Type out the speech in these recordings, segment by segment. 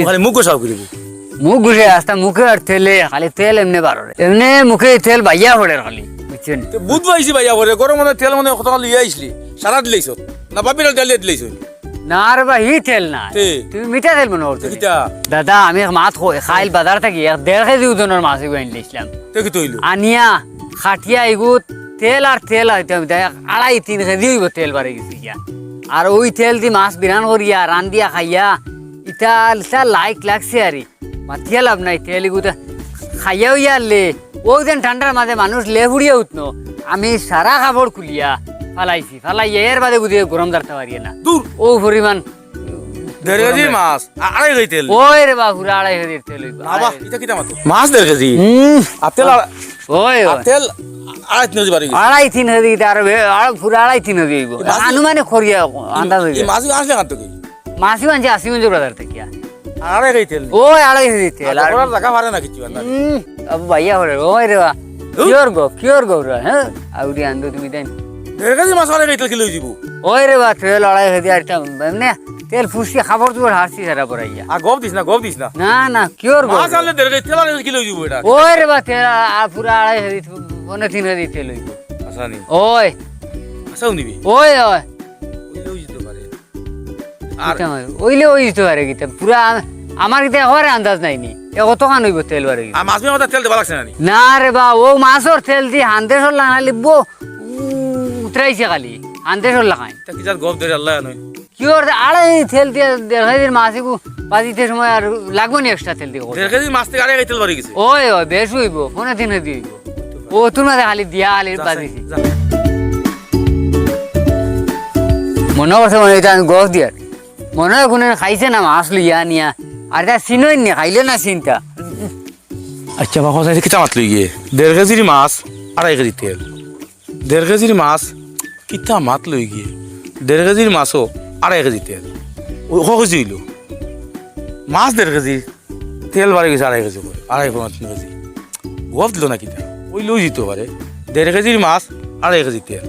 খালি মুখ গোসাও করিব মুখ ঘুষে আসতা মুখে আর তেলে খালি তেল এমনি বারো এমনি মুখে তেল বাইয়া পড়ে খালি বুঝছেন বুধ পাইছি ভাইয়া বলে গরম মনে তেল মনে কত লিয়ে আইসলি সারা দিলেইছ না বাপির তেল দিয়ে দিলেইছ না রে বা হি তেল না তুমি মিঠা তেল মনে করছো দাদা আমি মাছ খাইল বাজার থাকি 1.5 কেজি ওজনের মাছ এগুলো আনলাম আনিয়া খাটিয়া এগু তেল আর তেল হইতে 2.5-3 কেজি হইব তেল বাড়ে গেছি গিয়া আর ওই তেল দি মাছ বিরান করিয়া রান্দিয়া খাইয়া ইটা লাইক লাগছে আরে মাথিয়া লাভ নাই তেল এগুতা খাইয়াও ইয়ারলে ওই দিন ঠান্ডার মাঝে মানুষ লেবুড়িয়া উঠনো আমি সারা কাপড় খুলিয়া ফালাইছি ফালাইয়া এর বাদে বুঝিয়ে গরম দাঁড়তে পারি না দূর ও পরিমাণ 1.5 কেজি মাছ 2.5 কেজি তেল ওই রে বাবু 2.5 কেজি তেল বাবা এটা কিটা মাত্র মাছ 1.5 কেজি তেল ওই তেল 2.5 কেজি বাড়ি 2.5-3 কেজি আর পুরো 2.5-3 কেজি আনুমানিক করিয়া আন্দাজ হই মাছ আসলে কাট কি মাছই আনছে 80 বাজার থেকে 2.5 কেজি তেল ওই 2.5 কেজি তেল আর ওর জায়গা পারে না কিছু আন্দাজ আবু ভাইয়া হরে ওই রে বা কিওর গো রে হ্যাঁ আউরি আন্দো তুমি দেন 1.5 কেজি মাছ 2.5 কেজি কিলো দিব ওই রে বা তেল 2.5 কেজি আর এমনি তেল ফুসি খাবার দুবার হারছি সারা পড়াইয়া আর গপ দিস না না না কিওর গো মাছ আনলে 1.5 কেজি তেল 2.5 কিলো দিব এটা ওই রে বা তেল পুরা 2.5 কেজি 3 কেজি তেল হইব আচ্ছা নি ওই আচ্ছাও নিবি ওই ওইলেও যেতে পারে আর ওইলে ওই যেতে পারে কিতা পুরা আমার কিতা হরে আন্দাজ নাই নি কত খান হইব তেল বারে আর মাছ মেয়ে তেল দেবা লাগছে না না রে বা ও মাছর তেল দি হান্দেশর লাগা লিব উতরাইছে খালি হান্দেশর লাগাই তা কি যার গপ ধরে আল্লাহ নয় কি ওর 2.5 তেল দিয়ে 1.5 কেজির মাছগু বাজিতে সময় আর লাগবো নি এক্সট্রা তেল দিয়ে 1.5 কেজি মাছ থেকে 2.5 কেজি তেল বাড়ি গেছে ওই বেশ হইব কোনে দিন হইব ও তুই না খালি দিয়া খালি বাজিছি মনে করছে মনে এটা আমি গছ দিয়ার মনে হয় কোনো খাইছে না মাছ লইয়া নিয়া আর তা চিনই নি খাইলে না চিন্তা আচ্ছা বা কথা কিটা মাছ লই গিয়ে 1.5 কেজির মাছ 2.5 কেজি তেল 1.5 কেজির মাছ কিটা মাছ লই গিয়ে 1.5 কেজির মাছও 2.5 কেজি তেল ও কেজি হইল মাছ 1.5 কেজি তেল বাড়ি গেছে 2.5 কেজি করে 2.5 কেজি গপ দিল না কিটা ওই লই যেতে পারে 1.5 কেজির মাছ 2.5 কেজি তেল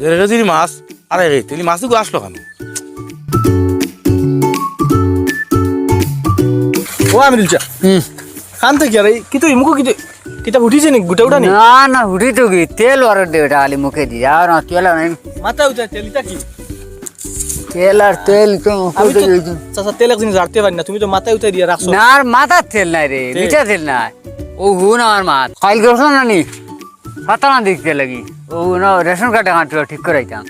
1.5 কেজির মাছ 2.5 কেজি তেল মাছগুলো আসলো কেন ও আমি দিলছা খান থেকে আরে কি তো মুখ কিতা উঠিছে নি গুটা উঠা নি না উঠি তো কি তেল আর দে এটা খালি মুখে দি আর না তেল নাই মাথা উঠা তেলটা কি তেল আর তেল তো আমি তো চাচা তেল একদিন জানতে পারি না তুমি তো মাথা উঠা দিয়া রাখছো না আর মাথা তেল নাই রে মিঠা তেল নাই ও হুন আমার মাত খাইল করছো না নি পাতা না দেখতে লাগি ও না রেশন কার্ডে কাটলো ঠিক করাইতাম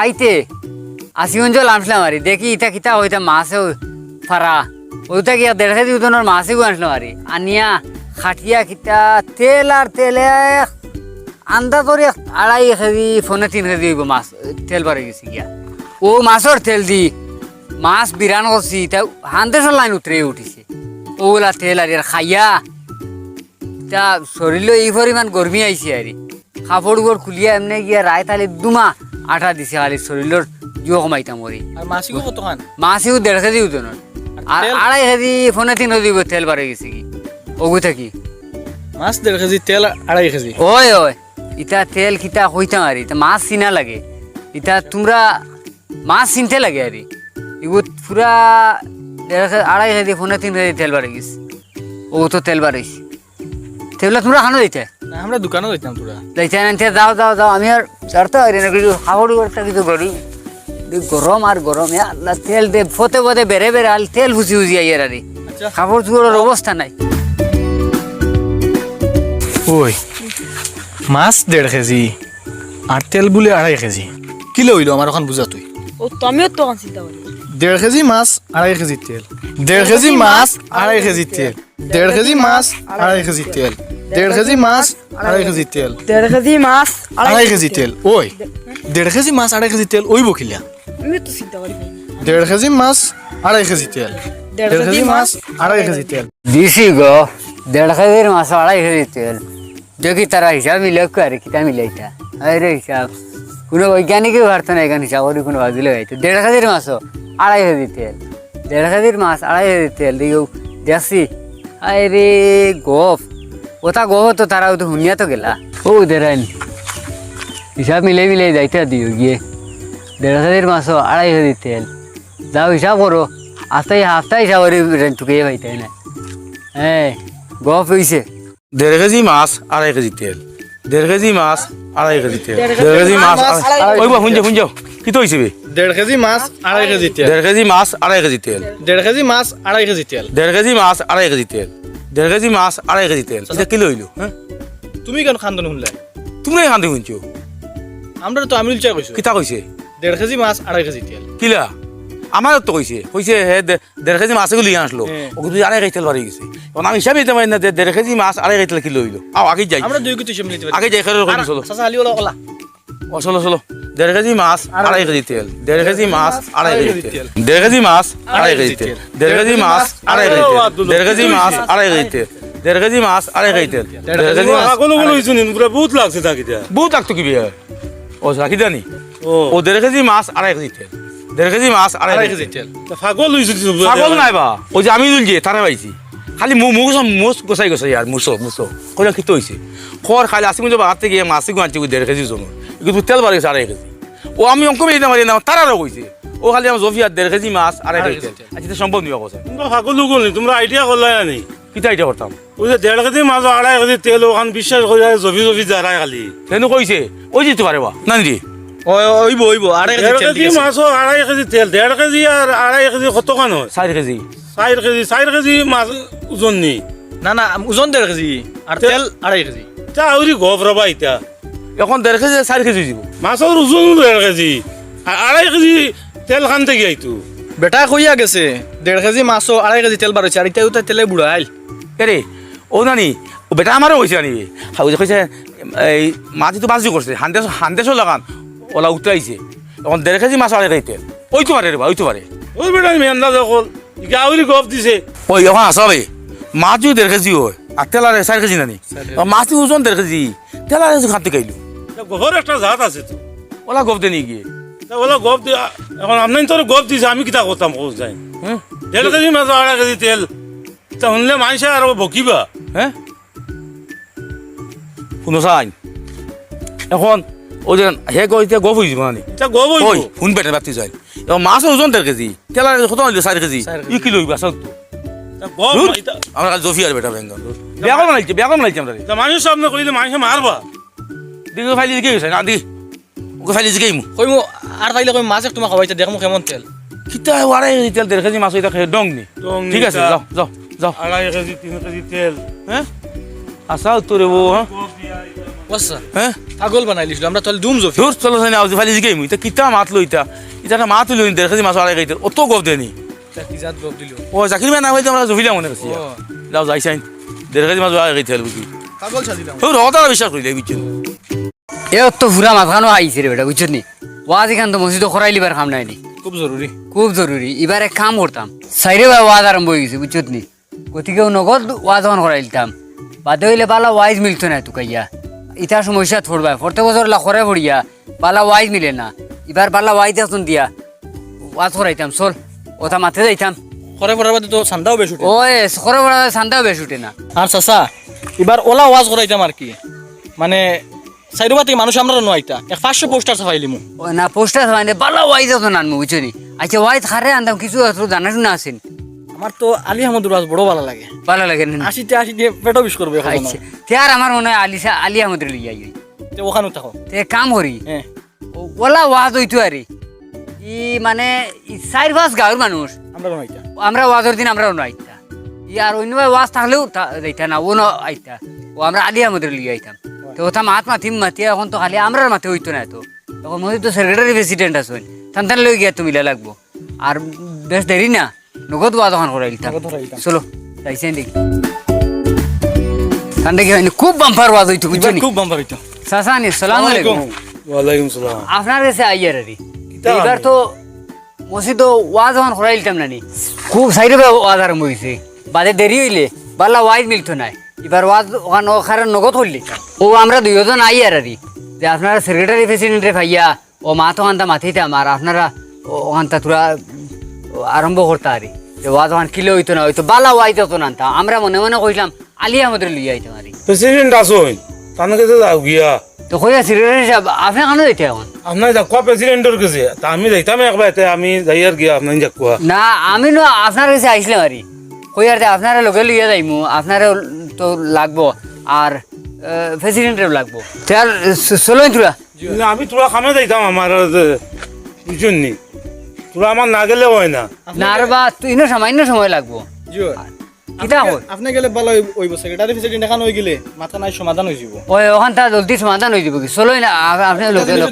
আইতে 80 অঞ্চল আনছিলাম আরে দেখি ইটা কিতা হইতা মাছে ফারা ওইটা কি 1.5 কেজি ওজনের মাছই আনছিলাম আরে আনিয়া খাটিয়া কিতা তেল আর তেলে আন্দাজ করে 2.5 কেজি 3 কেজি হইব মাছ তেল বাড়ি গেছি গিয়া ও মাছর তেল দি মাছ বিরান করছি তা হান্দেশর লাইন উতরে উঠিছে ওগুলা তেল আর খাইয়া তা শরীর এই পরিমাণ গরমি আইছে আরে কাপড় উপর খুলিয়া এমনি গিয়া রায় তালে দুমা আঠা দিছে খালি শরীরের জো কমাইতাম ওরে আর মাছিও কত খান মাছিও 1.5 কেজি ওজনের আর 2.5 কেজি 3 কেজি তেল বাড়ি গেছে কি ওগু থাকি মাছ 1.5 কেজি তেল 2.5 কেজি ওই ইটা তেল কিতা হইতাম আরে তা মাছ চিনা লাগে ইটা তোমরা মাছ চিনতে লাগে আরে এগু পুরা 2.5 কেজি 3 কেজি তেল বাড়ি গেছে ও তো তেল বাড়িছে তেলটা তোমরা খানো দিতে না আমরা দোকানে যাইতাম তোরা যাইতে আনতে যাও আমি আর চারটা হইরে না কিছু খাবড়ি করতে কিছু করি গরম আর গরম আল্লাহ তেল দে ফতে ফতে বেড়ে বেড়ে আল তেল হুচি হুচি আইয়ার আরে খাবার চুয়ার অবস্থা নাই ওই মাছ 1.5 কেজি আর তেল বলে 2.5 কেজি কি লইলো আমার এখন বুঝা তুই ও তুমিও তো চিন্তা করি 1.5 কেজি মাছ 2.5 কেজি তেল 1.5 কেজি মাছ 2.5 কেজি তেল 1.5 কেজি মাছ 2.5 কেজি তেল 1.5 কেজি মাছ 2.5 কেজি তেল 1.5 কেজি মাছ 2.5 কেজি তেল ওই 1.5 কেজি মাছ 2.5 কেজি তেল ওই বকিলা আমি তো চিন্তা করি 1.5 কেজি মাছ 2.5 কেজি তেল 1.5 কেজি মাছ 2.5 কেজি তেল দিছি গো 1.5 কেজির মাছ 2.5 কেজি তেল দেখি তারা হিসাব মিলে করে কিতা মিলাইতা আরে হিসাব কোনো বৈজ্ঞানিকই পারতো না এখানে হিসাব করে কোনো ভাবিলে হয়তো 1.5 কেজির মাছও 2.5 কেজি তেল 1.5 কেজির মাছ 2.5 কেজি তেল দিও দেখছি আরে গপ ওটা গপ তো তারা তো শুনিয়া তো গেলা ও দেরাইন হিসাব মিলাই যাইতে দিও গিয়ে 1.5 কেজির মাছও 2.5 কেজি তেল যাও হিসাব করো হাফতাই সাবরি তোকে ভাইতে না হ্যাঁ গপ হইছে 1.5 কেজি মাছ 2.5 কেজি তেল 1.5 কেজি মাছ 2.5 কেজি তেল 1.5 কেজি মাছ ওই বা শুন যাও কি তো হইছে বে 1.5 কেজি মাছ 2.5 কেজি তেল 1.5 কেজি মাছ 2.5 কেজি তেল 1.5 কেজি মাছ 2.5 কেজি তেল 1.5 কেজি মাছ 2.5 কেজি তেল 1.5 কেজি মাছ 2.5 কেজি তেল এটা কি লইলো হ্যাঁ তুমি কেন খান্দন শুনলে তুমি কান্দি শুনছো আমরা তো আমি উলচা কইছো কিতা কইছে 1.5 কেজি মাছ 2.5 কেজি তেল কিলা আমার তো কইছে হে 1.5 কেজি মাছ গুলি আসলো ওকে তুই 2.5 কেজি তেল বাড়ি গেছে এখন আমি হিসাবে দিতে পারি না 1.5 কেজি মাছ 2.5 কেজি তেল কি লইলো আগে যাই আমরা দুই কিছু মিলিতে পারি আগে যাই খেলে কই চলো চাচা আলি ওলা ওলা ও চলো 1.5 কেজি মাছ 2.5 কেজি তেল 1.5 কেজি মাছ 2.5 কেজি তেল 1.5 কেজি মাছ 2.5 কেজি তেল 1.5 কেজি মাছ 2.5 কেজি তেল 1.5 কেজি মাছ 2.5 কেজি তেল 1.5 কেজি মাছ 2.5 কেজি তেল 1.5 কেজি মাছ আগলো গলো হইছুন পুরা বহুত লাগছে তাকিটা বহুত লাগতো কি বিয়া ও রাখি দানি ও ও 1.5 কেজি মাছ 2.5 কেজি তেল 1.5 কেজি মাছ 2.5 কেজি তেল পাগল হইছুন পাগল নাই বা ওই যে আমি দুলছি তারা পাইছি খালি মুস গোসাই আর মুসো কইলা কি তো হইছে খর খালি আসি মুজো বাগাতে গিয়ে মাছি গুয়াঞ্চি 1.5 কেজি জন্য কিন্তু তেল বাড়ি 2.5 কেজি ও আমি অঙ্ক মিলিতে পারি না তারারও কইছে ও খালি আমার জফিয়া 1.5 কেজি মাছ 2.5 কেজি তেল আজকে সম্ভব নিবা কথা তোমরা পাগল গলো তোমরা আইডিয়া করলাই না কিতা এটা করতাম ওই যে 1.5 কেজি মাছ 2.5 কেজি তেল ওখান বিশ্বাস করে জফি জারাই খালি কেন কইছে ওই যেতে পারে বা না রে ওইব 2.5 কেজি 1.5 কেজি মাছ 2.5 কেজি তেল 1.5 কেজি আর 2.5 কেজি কত কান হয় 4 কেজি 4 কেজি মাছ ওজন নি না ওজন 1.5 কেজি আর তেল 2.5 কেজি তা আউরি গপ রবা ইতা এখন 1.5 কেজি 4 কেজি দিব মাছের ওজন 1.5 কেজি আর 2.5 কেজি তেল খান থেকে আইতো বেটা কইয়া গেছে 1.5 কেজি মাছ 2.5 কেজি তেল বার হইছে আর ইটা উতা তেলে বুড়াইল এরে ও নানি ও বেটা আমারও হয়েছে আনিবে হাউ যে কইছে এই মাছি তো বাজি করছে হান্দেশো লাগান ওলা উঠাইছে এখন 1.5 কেজি মাছ 2.5 কেজি তেল ওই তো পারে রে বা ওই তো পারে ওই বেটা আমি আন্দাজ কল ইকা আউরি গপ দিছে ওই এখন আসাবে মাছ যদি 1.5 কেজি হয় আর তেল আর 4 কেজি নানি মাছ ওজন 1.5 কেজি তেল আর খাতে খাইলো গহর একটা জাত আছে তো ওলা গপ দেনি গিয়ে তা ওলা গপ দি এখন আপনি তোর গপ দিছে আমি কিতা করতাম কোচ যাই হ্যাঁ 1.5 কেজি মাছ 2.5 কেজি তেল তা শুনলে মানুষে আর বকিবা হ্যাঁ শুনো চাই এখন ওই যে হে কইতে গপ হয়েছিল নানি তা গপ ওই হইব শুন পেটে বাতি যায় এখন মাছের ওজন 1.5 কেজি তেল আর কত হইলো 4 কেজি ই কিলো হইবা সব তা গপ ধুর। ইতা- আমরা কাল জফিয়ার বেটা বেঙ্গল বিয়া কম লাগছে আমরা তা মানুষ সামনে কইলে মানুষে মারবা দিকে ফাইলি দিকে গেছে না দি ওকে ফাইলি দিকে মু কইমু আর ফাইলে কই মাছ তোমাক খাওয়াইতে দেখমু কেমন তেল কিতা ওয়ারে তেল 1.5 কেজি মাছ এটা খেয়ে ডং নি ডং নি, ঠিক আছে তা- যাও 2.5 কেজি 3 কেজি তেল হ্যাঁ আসা তোরে ও হ্যাঁ বসা হ্যাঁ পাগল বানাই লিছিল আমরা তাহলে দুম জফি দূর চলো সাইনা আউজি ফাইলি দিকে মু এটা কিতা মাত লই এটা একটা মাত লই 1.5 কেজি মাছ ওয়ারে খাইতে অত গপ দেনি কি জাত গপ দিল ও জাকির মে না হইতে আমরা জফিলা মনে করছি ও। যাও যাই সাইন 1.5 কেজি মাছ ওয়ারে খাইতে বুঝি পাগল ছাদিলাম ও রতা বিশ্বাস করিলে বুঝছেন এ তো পুরা মাথানো আইছে রে বেটা বুঝছো নি ওয়াজ এখান তো মসজিদ খরাই লিবার কাম নাই নি খুব জরুরি খুব জরুরি এবার এক কাম করতাম সাইরে ভাই ওয়াজ আরম্ভ হয়ে গেছে বুঝছো নি গতিকেও নগদ ওয়াজ অন করাইলতাম বাদে হইলে বালা ওয়াইজ মিলতো না তুকাইয়া ইটা সমস্যা থরবা প্রত্যেক বছর লাখরে পড়িয়া বালা ওয়াইজ মিলে না এবার বালা ওয়াইজ আসুন দিয়া ওয়াজ করাইতাম চল ওটা মাঠে যাইতাম করে পড়ার বাদে তো সান্দাও বেশ উঠে ওই সখরে বড় সান্দাও বেশ উঠে না আর চাচা এবার ওলা ওয়াজ করাইতাম আর কি মানে সাইডবা থেকে মানুষ আমরা নোয়াইতা 500 পোস্টার ছাপাইলিমু ও না পোস্টার মানে বালা ওয়াইজ আসুন আনমু বুঝছো নি আচ্ছা ওয়াইজ খারে আনতাম কিছু জানা শুনা আছেন আমার তো আলী আহমদুর ওয়াজ বড় ভালো লাগে ভালো লাগে না 80 পেটো বিশ করবে এখন আচ্ছা তে আর আমার মনে হয় আলী আমাদের লিয়ে যাই তে ওখানে থাকো তে কাম করি হ্যাঁ ওলা ওয়াজ হইতো আরে ই মানে 4-5 গাঁর মানুষ আমরা নোয়াইতা আমরা ওয়াজের দিন আমরা আইতা ই আর অন্য ওয়াজ থাকলেও যাইতা না ও না আইতা ও আমরা আলী আমাদের লিয়ে আইতাম তো ওটা মাত মাতিম মাতি এখন তো খালি আমরার মাথে হইতো না তো তখন মধ্যে তো সেক্রেটারি প্রেসিডেন্ট আছেন তান লই গিয়া তুমি লাগবো আর বেশ দেরি না নগদ ওয়াজ এখন করাইতাম নগদ করাইতাম। চলো যাইছেন দেখি তান দেখি খুব বাম্পার ওয়াজ হইতো বুঝছো নি খুব বাম্পার হইতো সাসানি সালাম আলাইকুম ওয়ালাইকুম সালাম আপনার কাছে আইয়ার আরে এবার তো মসজিদ ওয়াজ এখন করাইলতাম না নি খুব সাইডে ওয়াজ আরম্ভ হয়েছে বাদে দেরি হইলে বালা ওয়াইজ মিলতো নাই এবার ওয়াজ ওখানে ওখানে নগদ হইলে ও আমরা দুইজন আইয়ার আরে যে আপনারা সেক্রেটারি প্রেসিডেন্টে ভাইয়া ও মা তো আনতা মাথিতাম আর আপনারা ওখানটা তোরা আরম্ভ করতে আরে যে ওয়াজ ওখান কিলো হইতো না হইতো বালা ওয়াইজ হতো না আনতাম আমরা মনে মনে কইলাম আলী আমাদের লিয়ে আইতাম আরে প্রেসিডেন্ট আসুন তার কাছে যাও গিয়া তো কইয়া সিরিয়াস সাহেব আপনি কেন যাইতে এখন আপনার যাকুয়া প্রেসিডেন্টের কাছে তা আমি যাইতাম একবার এতে আমি যাই আর গিয়া আপনার যাকুয়া না আমি নো আপনার কাছে আইসলাম আরি কইয়ার যে আপনারা লগে লইয়া যাইমু আপনারও তো লাগবো আর প্রেসিডেন্টেরও লাগবো তার চলো তোরা না, আমি তোরা খামে যাইতাম আমার বুঝছেন নি তোরা আমার না গেলে হয় না না আর বা ইনো সামান্য সময় লাগবো কিতা হল আপনি গেলে ভালো হইব সেক্রেটারি প্রেসিডেন্ট এখন হয়ে গেলে মাথা নাই সমাধান হয়ে যাব ওই ওখান তা জলদি সমাধান হয়ে যাব কি চলোই না আপনি লোকে লোক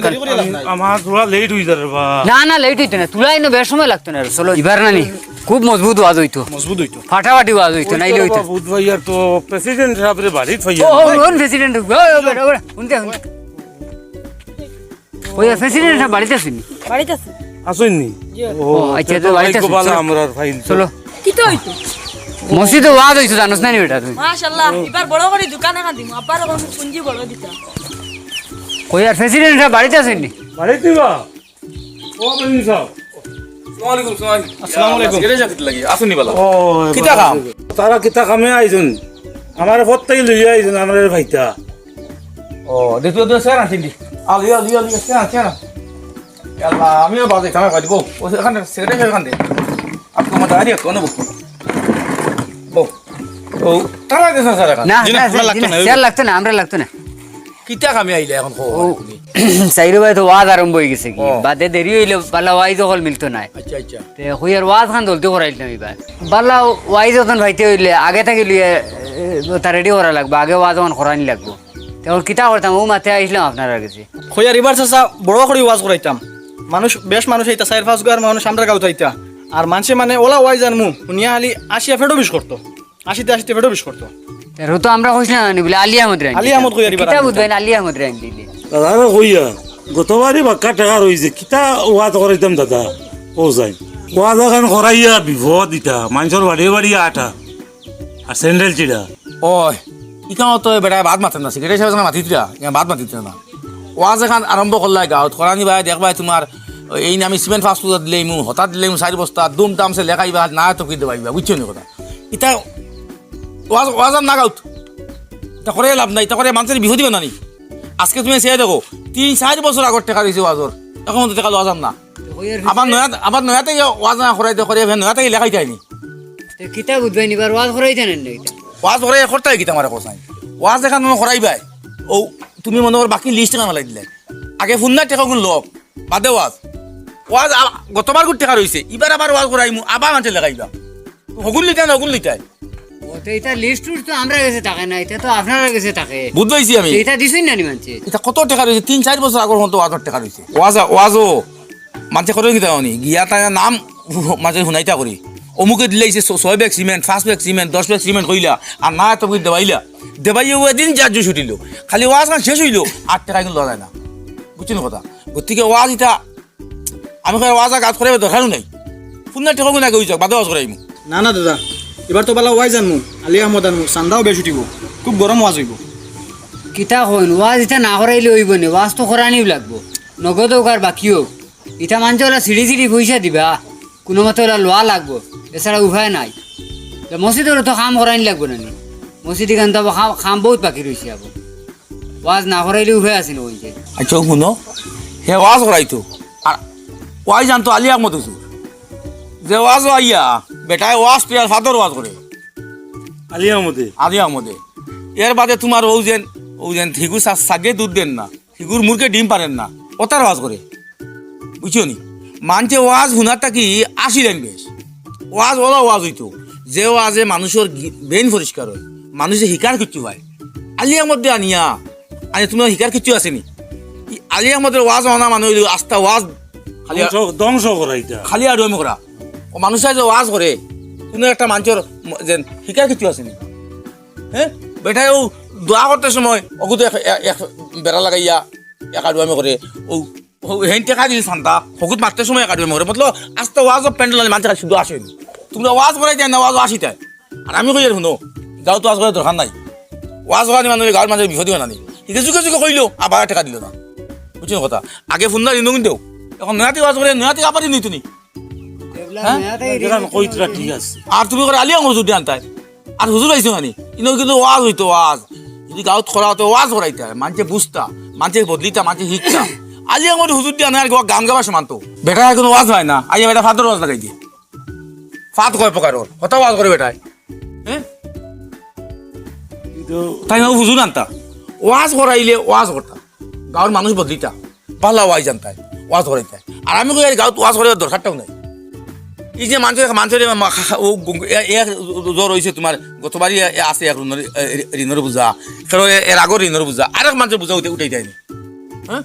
আমার তোরা লেট হয়ে যাবে বা না না লেট হইতো না তুলাই না বেশ সময় লাগতো না চলো এবার না নি খুব মজবুত ওয়াজ হইতো মজবুত হইতো ফাটাফাটি ওয়াজ হইতো নাইলে হইতো বুধ ভাইয়ার তো প্রেসিডেন্ট সাহেবের বাড়িত ও ভাইয়া ওন প্রেসিডেন্ট শুনতে ওই প্রেসিডেন্ট সাহেব বাড়িতে আসেনি বাড়িতে আছে আসেন নি ও আচ্ছা তো বাড়িতে ভাগ্য ভালো চলো। আমরা ফাইল চলো কি তো হইতো মসজিদে ওয়াজ হইতো জানোস না নি বেটা তুই মাশাআল্লাহ এবার বড় করে দোকান এখান দিমু আব্বার কোন পুঞ্জি বড় দিতা কই আর প্রেসিডেন্ট সাহেব বাড়িতে আসেনি বাড়িতে বা ও প্রেসিডেন্ট সাহেব আসসালামু আলাইকুম ও কিতা কাম? তারা কিতা কামে আইজন আমার ফত থেকে লইয়া আইজন আমার ভাইটা ও দেখো তো স্যার আছেন দি আলিয়া আলিয়া আলিয়া স্যার স্যার আল্লাহ আমিও বাজে কামে কাজ বউ ও এখানে সেক্রেটারি এখানে দে আপনি মত আরিয়া কোন বউ ও তারা দেন স্যার এখন না জি না, আমরা লাগতো না, স্যার লাগতো না আমরা লাগতো না কিতা কামে আইলে এখন কো ও সাইরে ভাই তো ওয়াজ আরম্ভ হয়ে গেছে কি ও। বাদে দেরি হইলে বালা ওয়াইজ হল মিলতো না আচ্ছা আচ্ছা তে হইয়ার ওয়াজ খান দলতে করাইল না এবার বালা ওয়াইজ যখন ভাইতে হইলে আগে থেকে লিয়ে তা রেডি করা লাগবে আগে ওয়াজ যখন করানি লাগবো তখন কিতা করতাম ও মাথায় আইসলাম আপনার কাছে খয়ার এবার চাচা বড় করে ওয়াজ করাইতাম মানুষ বেশ মানুষ এইতা 4-5 গার মানুষ আমরা গাউত আইতা আর মানুষে মানে ওলা ওয়াই জানমু শুনিয়া খালি 80 ফেটো বিশ করতো 80 ফেটো বিশ করতো তেরো তো আমরা কইছিলাম না বলে আলী আহমদ রাইন আলী আহমদ কইয়ার এবার কিতা আনতাম। বুঝবেন আলী আহমদ রাইন দিলে দাদা কইয়া গতবারই বাক্কা টাকা রইছে কিতা ওয়াজ করাইতাম দাদা ও যাই ওয়াজ এখন করাইয়া বিপদ দিতা মানুষের বাড়ি বাড়ি আটা আর স্যান্ডেল চিড়া ওই ইকাও তো বেটা বাদ মাতেন না সেক্রেটারি সাহেব সঙ্গে মাতিতরা বাদ মাতিত না ওয়াজ এখন আরম্ভ করলাই গাঁৱত করানি ভাই দেখবাই তোমার এই নামি সিমেন্ট ফাস্ট ফুড দিলে মু হঠাৎ দিলে মু 4 বস্তা দুম টামসে লেখাইবা না তো কি দেবাইবা বুঝছো নি কথা ইতা ওয়াজ ওয়াজ না গাঁৱত তা করে লাভ নাই তা করে মানুষের বিহু দিবে না নি আজকে তুমি চেয়ে দেখো 3-4 বছর আগর টাকা দিয়েছে ওয়াজর এখন তো টাকা লওয়া যাম না আবার নয়া থেকে ওয়াজ না করাই দে করে নয়া থেকে লেখাই যায়নি কিতা বুঝবেন এবার ওয়াজ করাইতেন না ওয়াজ করে করতে কি তোমার কোসাই ওয়াজ এখন মনে করাইবাই ও তুমি মনে কর বাকি লিস্ট কেন মালাই দিলে আগে ফুন্না টেকা গুণ লোক বাদে ওয়াজ ওয়াজ গতবার গুণ টেকা রয়েছে এবার আবার ওয়াজ করাইমু আবার মানুষের লেখাইবা হগুন লিটাই না হগুন লিটাই ও তো এটা লিস্ট তো আমরা কাছে থাকে না এটা তো আপনার কাছে থাকে বুঝবাইছি আমি এটা দিছই না নি মানছে এটা কত টাকা রয়েছে 3-4 বছর আগর মতো ওয়াজর টাকা রয়েছে ওয়াজও মানুষে করে কিতা হনি গিয়া তার নাম মাঝে শুনাইতা করি অমুকে দিলাইছে 6 bag cement 5 bag cement 10 bag cement কইলা আর না তো দেবাইলা দেবাইও এদিন চার্জ ছুটিল খালি ওয়াজ খান শেষ হইল 8 টাকা কিন্তু লওয়া যায় না বুঝছেন কথা গতিকে ওয়াজ এটা আমি কই ওয়াজ গাছ করে দরকার নাই ফুন্না টেকা গুনা কইছ বাদে ওয়াজ করাইমু না না দাদা এবার তো বালা ওয়াই জানমু আলী আহমদ আনমু চান্দাও বেশ উঠিব খুব গরম ওয়াজ হইব কিতা হইন ওয়াজ এটা না করাইলে হইব নি ওয়াজ তো করানিও লাগবো নগদ হোক আর বাকি হোক এটা মানছে ওরা সিঁড়ি সিঁড়ি পয়সা দিবা কোনো মতে ওরা লোয়া লাগবো এছাড়া উপায় নাই মসজিদের তো কাম করাইনি লাগবো না নি মসজিদ এখান তো খাম বহুত বাকি রয়েছে আবো ওয়াজ না করাইলে উপায় আছে না ওইছে আচ্ছা শুনো হে ওয়াজ করাইতো আর ওয়াই জানতো আলী আহমদ হুজুর যে ওয়াজ আইয়া বেটায় ওয়াজ পেয়ার ফাদর ওয়াজ করে আলিয়া মধ্যে আলী আহমদে এর বাদে তোমার ও যেন হিগু সাগে দুধ দেন না হিগুর মুরকে ডিম পারেন না ওটার ওয়াজ করে বুঝছো নি মানছে ওয়াজ হুনারটা কি 80 লাইন বেশ ওয়াজ ওলা ওয়াজ হইতো যে ওয়াজে মানুষের ব্রেন পরিষ্কার হয় মানুষে শিকার কিচ্ছু হয় আলী আহমদ আনিয়া আনি তোমার শিকার কিচ্ছু আসেনি আলী আহমদের ওয়াজ অনা মানুষ আস্থা ওয়াজ খালি ধ্বংস করাইতা খালি আর ডমি করা ও মানুষে যে ওয়াজ করে কোনো একটা মানুষের যে শিকার কিছু আসেনি হ্যাঁ বেটাই ও দোয়া করতে সময় ওকে তো এক বেড়া লাগাইয়া একাডুয়ামি করে ও হেন টেকা দিল শান্তা হকুত মারতে সময় একাডুয়ামি করে মতলব আস্তে ওয়াজ পেন্ডেল মানুষ শুধু আসেনি তোমরা ওয়াজ করাই দেয় না ওয়াজ আসিতাই আর আমি কই শুনো গাঁও তো ওয়াজ করার দরকার নাই ওয়াজ করা মানুষ গাঁৱৰ মানুষের বিপদ দিও না নি যুগে যুগে কইলো আবার টেকা দিল না বুঝছো কথা আগে ফোন না দিন কিন্তু এখন নয়াতি ওয়াজ করে নয়াতি আবার দিন তুমি কইতরা ঠিক আছে আর তুমি করে আলিয়া হুজুর দিয়ে আনতাই আর হুজুর আইছো মানে ইনো কিন্তু ওয়াজ হইতো ওয়াজ যদি গাঁৱত করা হতো ওয়াজ করাইতে মানুষে বুঝতা মানুষে বদলিতা মানুষে শিখতা আজি আমার হুজুর দিয়ে আনার গান গাবার সমান তো বেটা এখন ওয়াজ হয় না আজ বেটা ফাদর ওয়াজ লাগাই দিয়ে ফাত কয় প্রকার ওর কথা ওয়াজ করে বেটায় হ্যাঁ কিন্তু তাই আমি হুজুর আনতা ওয়াজ করাইলে ওয়াজ করতাম গাঁৱৰ মানুষ বদলিতা পাল্লা ওয়াজ জানতাই ওয়াজ করাইতে আর আমি কই গাঁৱত ওয়াজ করার দরকারটাও নাই এই যে মানুষের জ্বর হয়েছে তোমার গতবারই আছে এক ঋণর বুঝা কারণ এর আগর ঋণর বুঝা আর এক মানুষের বুঝা উঠাই দেয়নি হ্যাঁ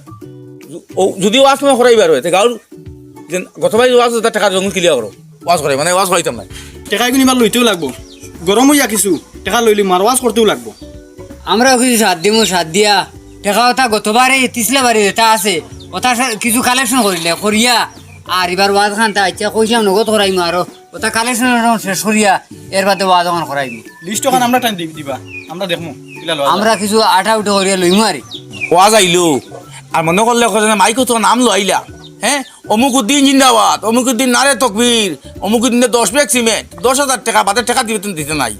যদি ওয়াজ তোমার করাইবার হয় গাঁৱৰ যে গতবারই ওয়াজ টাকা জঙ্গল ক্লিয়ার করো ওয়াজ করাই মানে ওয়াজ করাইতাম নাই টেকা কিন্তু ইমান লইতেও লাগবো গরম হইয়া কিছু টেকা লইলি মারওয়াজ করতেও লাগবো আমরা কিছু সাত দিয়া টেকা ওটা গতবারে তিসলা বাড়ি যেটা আছে ওটা কিছু কালেকশন করিলে করিয়া আর এবার ওয়াজ খান তা ইচ্ছা কইসাম নগদ করাইমু আরো ওটা কালেকশন শেষ করিয়া এর বাদে ওয়াজ খান করাইমু লিস্ট ওখান আমরা টাইম দিবা আমরা দেখমু আমরা কিছু আটা উঠে করিয়া লইমু আরে ওয়াজ আইলো আর মনে করলে মাইকো তো নাম লো আইলা হ্যাঁ অমুক উদ্দিন জিন্দাবাদ অমুক উদ্দিন নারে তকবীর অমুক উদ্দিনে 10 ব্যাগ সিমেন্ট 10,000 টাকা বাদের টাকা দিতে নাই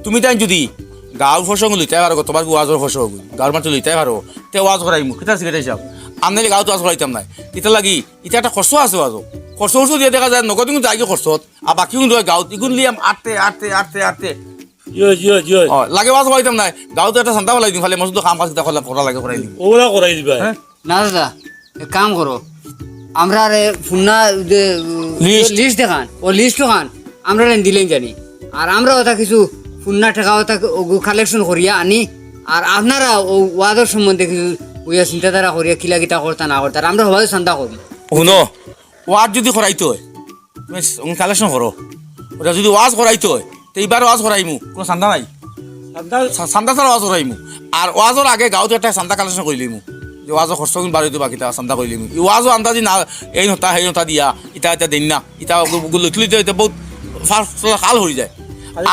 তুমি তাই যদি গাঁৱৰ ফসং লইতে পারো তোমার ওয়াজর ফসং গাঁৱৰ মানুষ লইতে পারো তে ওয়াজ করাইমু কিতা সিগারেট হিসাব আমনালি গাঁৱত ওয়াজ করাইতাম নাই এটা লাগি এটা একটা খরচ আছে ওয়াজও খরচ দিয়ে দেখা যায় নগদ কিন্তু আগে খরচত আর বাকি কিন্তু গাঁৱত ইগুন লিয়াম আটতে জয় লাগে ওয়াজ করাইতাম নাই গাঁৱত এটা চান্দা বলাই দিম ফালে মসজিদ কাম কাজ করা লাগে করাই দিম ওরা করাই দিবা না দাদা এক কাম করো আমরা ফুন্না লিস্ট দেখান ও লিস্ট খান আমরা দিলেন জানি আর আমরা ওটা কিছু ফুন্না টাকা ওটা কালেকশন করিয়া আনি আর আপনারা ও ওয়াদের সম্বন্ধে কিছু ওইয়া চিন্তাধারা করিয়া কিলা কিতা করতা না করতা আমরা সবাই চিন্তা করি শুনো ওয়াজ যদি করাইতে হয় তুমি কালেকশন করো ওটা যদি ওয়াজ করাইতে হয় তো এইবার ওয়াজ করাইমু কোনো চান্দা নাই চান্দা ছাড়া ওয়াজ করাইমু আর ওয়াজর আগে গাঁৱত একটা চান্দা কালেকশন কৰি লিমু যে ওয়াজৰ খরচ কিন্তু বাড়িতে বাকিটা চান্দা কৰি লিমু এই ওয়াজও আন্দাজি না এই নতা সেই নতা দিয়া ইটা দিন না ইটা লুটলিতে এটা বহুত কাল হয়ে যায়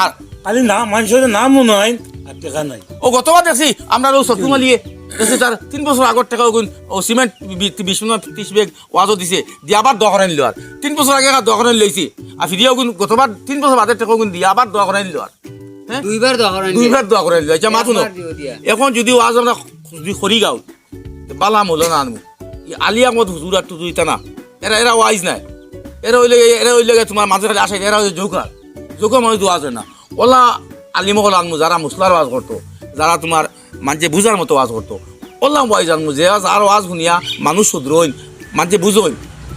আর খালি না মানুষের নামও নাই আর টাকা নাই ও গতবার দেখছি আমরা চট্টু মালিয়ে দেখছি তার 3 বছর আগর টাকা ও সিমেন্ট 20-30 ব্যাগ ওয়াজও দিছে দিয়ে আবার দোয়া করে নিল আর 3 বছর আগে দোয়া করে লইছি আর ফিরিয়াও কিন্তু গতবার 3 বছর বাদের টাকা কিন্তু দিয়ে আবার দোয়া করে নিল আর দুইবার দোয়া করে নিল আচ্ছা মাথুন এখন যদি ওয়াজ আমরা যদি খরি গাও বালা মূল্য না আনবো আলিয়া মত হুজুর আর টুজু ইতা না এরা ওয়াইজ নাই এরা হইলে তোমার মাঝে খালি আসে এরা জোকা মানুষ ওয়াজ হয় না ওলা আলিমকল আনমু যারা মুসলার ওয়াজ করতো যারা তোমার মানুষে বুঝার মতো ওয়াজ করতো ওলা ওয়াইজ আনমু যে আর ওয়াজ শুনিয়া মানুষ শুধরইন মানুষে বুঝইন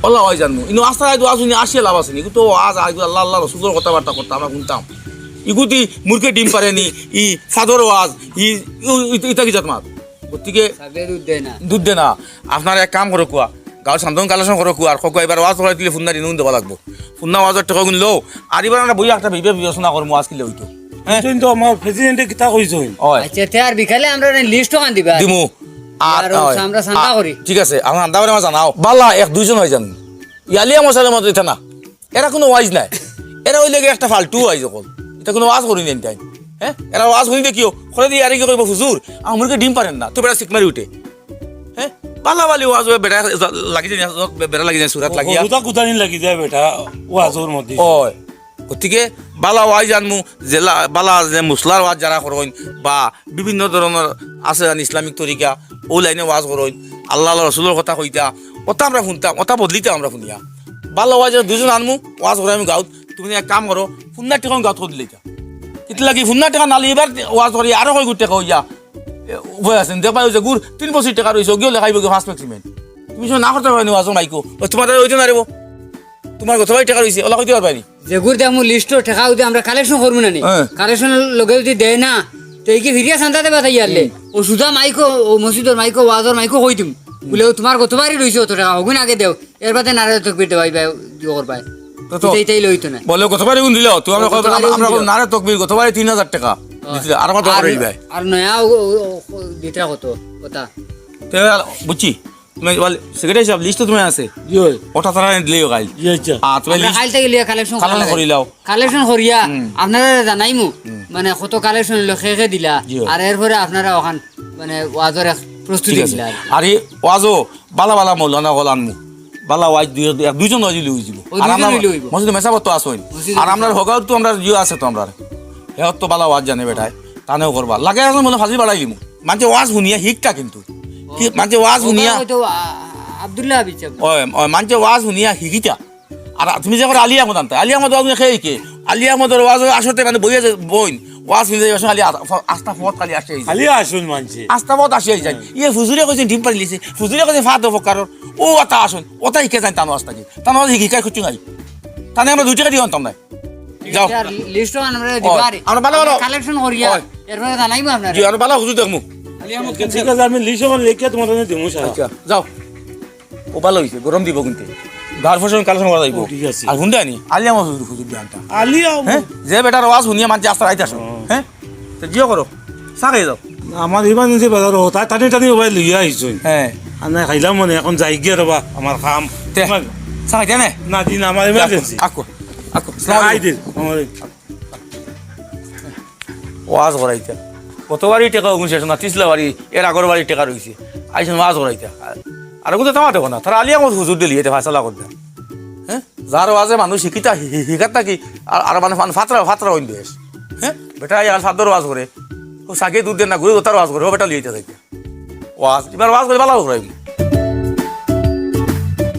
ওলা ওয়াইজ আনমু ইনো আস্তা ওয়াজ শুনিয়া আসিয়া লাভ আছে কিন্তু ওয়াজ আল্লাহ আল্লাহ রসুলের কথাবার্তা করতো আমরা শুনতাম ইগুতি মূর্খে ডিম পারেনি ই ফাদর ওয়াজ ইতা কি জাত মাত গতিকে দুধ দে না আপনার এক কাম করে কোয়া গাঁৱৰ চান্দন কালেকশন করে কোয়া আর কক এবার ওয়াজ করাই দিলে ফুন্না ঋণ দেওয়া লাগবো ফুন্না ওয়াজের টাকা গুণ লো আর এবার আমরা বই একটা বিবেচনা করবো ওয়াজ কিলে হইতো কিন্তু আমার প্রেসিডেন্টে কিতা কইছো আচ্ছা তে আর বিকালে আমরা লিস্ট খান দিবা দিমু আর আমরা চান্দা করি ঠিক আছে আমরা আন্দা করে আমার জানাও বালা 1-2 হয় জান ইয়ালিয়া মশালের মতো এটা না এরা কোনো ওয়াইজ নাই এরা হইলে একটা ফালতু ওয়াইজ অকল এটা কোনো ওয়াজ করি নেন তাই হ্যাঁ এরা ওয়াজ শুনি দেখিও করে দিয়ে আর কি করবো হুজুর আমাকে ডিম পারেন না তো বেড়া সিক মারি উঠে হ্যাঁ বালা বালি ওয়াজ বেড়া লাগি যায় বেড়া লাগি যায় সুরাত লাগিয়া ওটা কুদানি লাগি যায় বেটা ওয়াজের মধ্যে ওই গতিকে বালা ওয়াইজ আনমু যে বালা যে মুসলার ওয়াজ যারা করেন বা বিভিন্ন ধরনের আছে ইসলামিক তরিকা ও লাইনে ওয়াজ করেন আল্লাহ রসুলের কথা কইতা ওটা আমরা শুনতাম ওটা বদলিতাম আমরা শুনিয়া বালা ওয়াজের 2জন আনমু ওয়াজ করে আমি গাঁৱত তুমি এক কাম করো ফুন্না টিকা গাঁৱত করে দিলে ইট লাগি ফুন্না টাকা নালি এবার ওয়াজ করি আরো কয় গুট টাকা হইয়া উভয় আছেন দেখবা যে গুড় 3 বছর টাকা রয়েছে গিয়েও লেখাইব 5 ম্যাক্সিমেন্ট তুমি না করতে পারো ওয়াজ মাইকো তোমার ওইটা না রেবো তোমার কত টাকা রয়েছে ওলা কইতে পারবানি যে গুড় দামু লিস্ট টাকা যদি আমরা কালেকশন করবো না কালেকশন লগে যদি দেয় না তো এই কি ফিরিয়া শান্তা দেবা তাই আরলে ও সুদা মাইকো ও মসজিদর মাইকো ওয়াজর মাইকো কই দিম বলে তোমার কতবারই রইছে অত টাকা হগুন আগে দেও এর বাদে নারে তকবির দেবাই ভাই দিও করবাই তো এইটাই লইতো না বলে কতবারই গুণ দিলাও তুমি আমরা নারে তকবির কতবারই 3000 টাকা দিছিল আর কত করে দিবাই আর নয়া দিতা কত কথা তে বুঝছি তুমি বলে সেক্রেটারি সাহেব লিস্ট তুমি আছে জয় ওটা তারা দিলেও গাইল আচ্ছা তুমি লিস্ট কাল থেকে লিয়া কালেকশন করিলাও কালেকশন করিয়া আপনারা জানাইমু মানে কত কালেকশন লখে দিলা আর এরপরে আপনারা ওখান মানে ওয়াজের প্রস্তুতি দিলা আর এই ওয়াজও বালা বালা মৌলানা গল আনমু বালা ওয়াজ 2জন ওয়াজ লই যাব আর আমরা মসজিদ মেসাবত তো আসই আর আমরা হগাও তো আমরা জিও আছে তো আমরা হেত তো বালা ওয়াজ জানে বেটায় তানেও করবা লাগে আছে মনে ফাজি বাড়াই লিমু মানে ওয়াজ শুনিয়া হিকটা কিন্তু কি মানুষে ওয়াজ শুনিয়া হয়তো আব্দুল্লাহ হাবিব সাহেব। ওই ওই মানুষে ওয়াজ শুনিয়া শিকিতা আর তুমি যে করে আলী আহমদ আনতা আলী আহমদ ওয়াজ খেয়ে কে আলী আহমদের ওয়াজ আসতে মানে বইয়ে যে বইন ওয়াজ শুনে যাই খালি আস্তা ফত খালি আসে খালি আসুন মানছে আস্তা ফত আসে যায় ইয়ে ফুজুরে কইছে ডিম পারি লিছে ফুজুরে কইছে ফাত ফকার ও আতা আসুন ওটা শিখে যায় তানো আস্তা কি তানো শিকাই খুঁজু নাই তানে আমরা 2 টাকা দিও আনতাম না যাও লিস্ট আমরা দিবারে আমরা ভালো ভালো কালেকশন করিয়া ওই। এরপরে জানাইবো আপনারা। জি আমরা ভালো হুজুর দেখমু ঠিক আছে আমি লিস্ট এখন লিখে তোমার দিমু সারা আচ্ছা যাও ও ভালো হইছে গরম দিব কিন্তু ঘর ফসল কালেকশন করা যাইব ঠিক আছে। আর হুন্ডা নি আলিয়া মাস হুজুর দিয়ানটা আলিয়া হ্যাঁ যে বেটার আওয়াজ শুনিয়া মানছে আস্তা রাইতে আসো হ্যাঁ তো জিও করো সাকাই যাও আমার ইমার্জেন্সি বাজার হতা টানি টানি মোবাইল লইয়া আইছো হ্যাঁ আর না খাইলাম মনে এখন যাই গিয়ে রবা আমার কাম তে সাকাই দেনে না দিন আমার ইমার্জেন্সি আকো আকো আই দিন আমার ওয়াজ করাইতা কতবারই টাকা গুনছে না তিসলা বাড়ি এর আগর বাড়ি টাকা রইছে আইসন ওয়াজ করাইতা আর কোথাও তামা দেখো না তারা আলিয়া মত হুজুর দিলি এটা ফাইসলা করতে হ্যাঁ যার ওয়াজে মানুষ শিখিতা শিখাত নাকি আর মানে ফাতরা ফাতরা হইন দেশ হ্যাঁ বেটা আর সাদর ওয়াজ করে ও সাগে দুধ দেন না ঘুরে তার ওয়াজ করে ও বেটা লিয়ে যাইতে ওয়াজ এবার ওয়াজ করে ভালো করাইবি